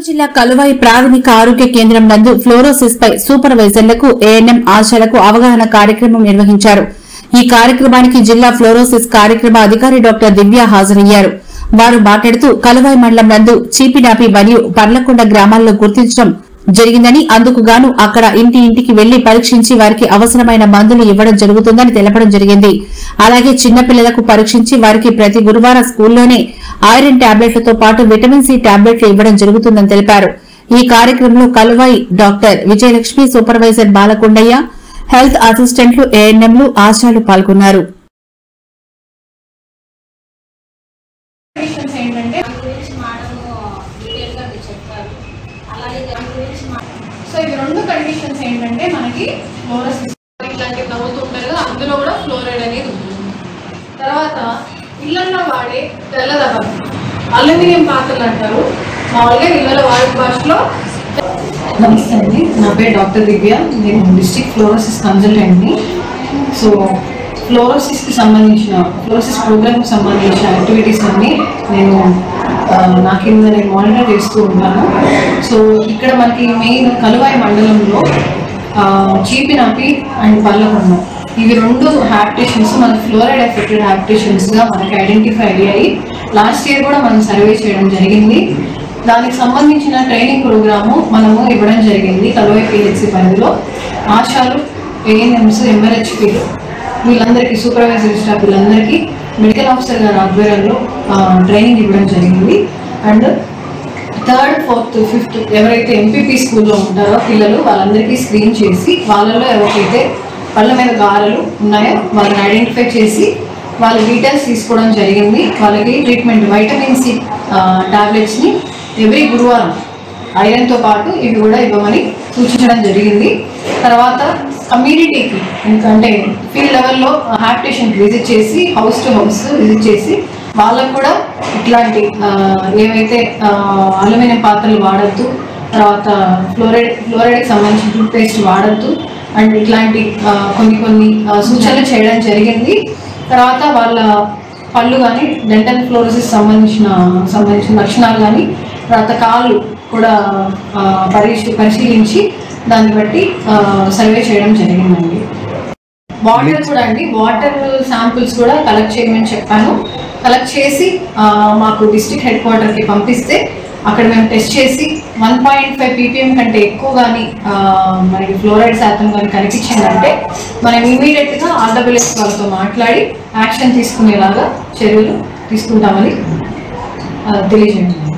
జిల్లా కలువాయి ప్రాథమిక ఆరోగ్య కేంద్రం నందు ఫ్లోరోసిస్ పై సూపర్వైజర్లకు ఏఎన్ఎం ఆశాలకు అవగాహన కార్యక్రమం నిర్వహించారు. ఈ కార్యక్రమానికి జిల్లా ఫ్లోరోసిస్ కార్యక్రమ అధికారి డాక్టర్ దివ్య హాజరయ్యారు. వారు మాట్లాడుతూ కలువాయి మండలం నందు చీపినాపి మరియు పర్లకొండ గ్రామాల్లో గుర్తించడం జరిగిందని, అందుకు గాను అక్కడ ఇంటి ఇంటికి వెళ్లి పరీక్షించి వారికి అవసరమైన మందులు ఇవ్వడం జరుగుతుందని తెలపడం జరిగింది. అలాగే చిన్నపిల్లలకు పరీక్షించి వారికి ప్రతి గురువారం స్కూల్లోనే ఐరన్ టాబ్లెట్లతో పాటు విటమిన్ సి టాబ్లెట్లు ఇవ్వడం జరుగుతుందని తెలిపారు. ఈ కార్యక్రమంలో Kaluvai doctor Vijayalakshmi, supervisor Balakondaiah, health అసిస్టెంట్లు, ఏఎన్ఎంలు, ఆశాలు పాల్గొన్నారు. సో ఇవి రెండు కండిషన్స్ ఏంటంటే మనకి ఫ్లోరోసిస్ ఇట్లాంటివి నవ్వుతుంటారు కదా, అందులో కూడా ఫ్లోరైడ్ అనేది ఉంటుంది. తర్వాత ఇళ్లలో వాడే తెల్లదనం అల్యూమినియం పాత్రలు అంటారు, మామూలుగా ఇళ్లలో వాడే భాషలో. నమస్తే అండి, నా పేరు డాక్టర్ దివ్య, నేను డిస్ట్రిక్ట్ ఫ్లోరోసిస్ కన్సల్టెంట్ని. సో ఫ్లోరోసిస్కి సంబంధించిన ఫ్లోరోసిస్ ప్రోగ్రామ్కి సంబంధించిన యాక్టివిటీస్ అన్నీ నేను నా కింద నేను మానిటర్ చేస్తూ ఉంటాను. సో ఇక్కడ మనకి మెయిన్ కలువాయి మండలంలో చీపినాపి అండ్ పర్లకొండ ఇవి రెండు హ్యాబిటేషన్స్ మనకి ఫ్లోరైడ్ ఎఫెక్టెడ్ హ్యాబిటేషన్స్గా మనకి ఐడెంటిఫై అయ్యాయి. లాస్ట్ ఇయర్ కూడా మనం సర్వే చేయడం జరిగింది. దానికి సంబంధించిన ట్రైనింగ్ ప్రోగ్రాము మనము ఇవ్వడం జరిగింది. కలువాయి పిహెచ్సి పరిధిలో ఆశాలు, ఏఎన్ఎంస్, ఎంఎల్హెచ్పీలు వీళ్ళందరికీ, సూపర్వైజర్ స్టాఫ్ వీళ్ళందరికీ మెడికల్ ఆఫీసర్ గారి ఆధ్వర్యంలో ట్రైనింగ్ ఇవ్వడం జరిగింది. అండ్ 3rd, 4th, 5th ఎవరైతే ఎంపీపీ స్కూల్లో ఉంటారో పిల్లలు వాళ్ళందరికీ స్క్రీన్ చేసి వాళ్ళలో ఎవరికైతే పళ్ళ మీద గారెలు ఉన్నాయో వాళ్ళని ఐడెంటిఫై చేసి వాళ్ళ డీటెయిల్స్ తీసుకోవడం జరిగింది. వాళ్ళకి ట్రీట్మెంట్ విటమిన్ సి టాబ్లెట్స్ని ఎవ్రీ గురువారం ఐరన్తో పాటు ఇవి కూడా ఇవ్వమని సూచించడం జరిగింది. తర్వాత కమ్యూనిటీకి, ఎందుకంటే ఫీల్డ్ లెవెల్లో హ్యాబిటేషన్కి విజిట్ చేసి హౌస్ టు హౌస్ విజిట్ చేసి వాళ్ళకు కూడా ఇట్లాంటి ఏవైతే అల్యూమినియం పాత్రలు వాడద్దు, తర్వాత ఫ్లోరైడ్కి సంబంధించిన టూత్పేస్ట్ వాడద్దు అండ్ ఇట్లాంటి కొన్ని సూచనలు చేయడం జరిగింది. తర్వాత వాళ్ళ పళ్ళు కానీ డెంటల్ ఫ్లోరోసిస్ సంబంధించిన లక్షణాలు కానీ, తర్వాత కాళ్ళు కూడా పరిశీలించి దాన్ని బట్టి సర్వే చేయడం జరిగిందండి. వాటర్ కూడా అండి, వాటర్ శాంపుల్స్ కూడా కలెక్ట్ చేయమని చెప్పాను. కలెక్ట్ చేసి మాకు డిస్ట్రిక్ట్ హెడ్ క్వార్టర్కి పంపిస్తే అక్కడ మేము టెస్ట్ చేసి 1.5 ppm కంటే ఎక్కువ కానీ మనకి ఫ్లోరైడ్ శాతం కానీ కనిపించిందంటే మనం ఇమీడియట్గా RWS వాళ్ళతో మాట్లాడి యాక్షన్ తీసుకునేలాగా చర్యలు తీసుకుంటామని తెలియజేయండి.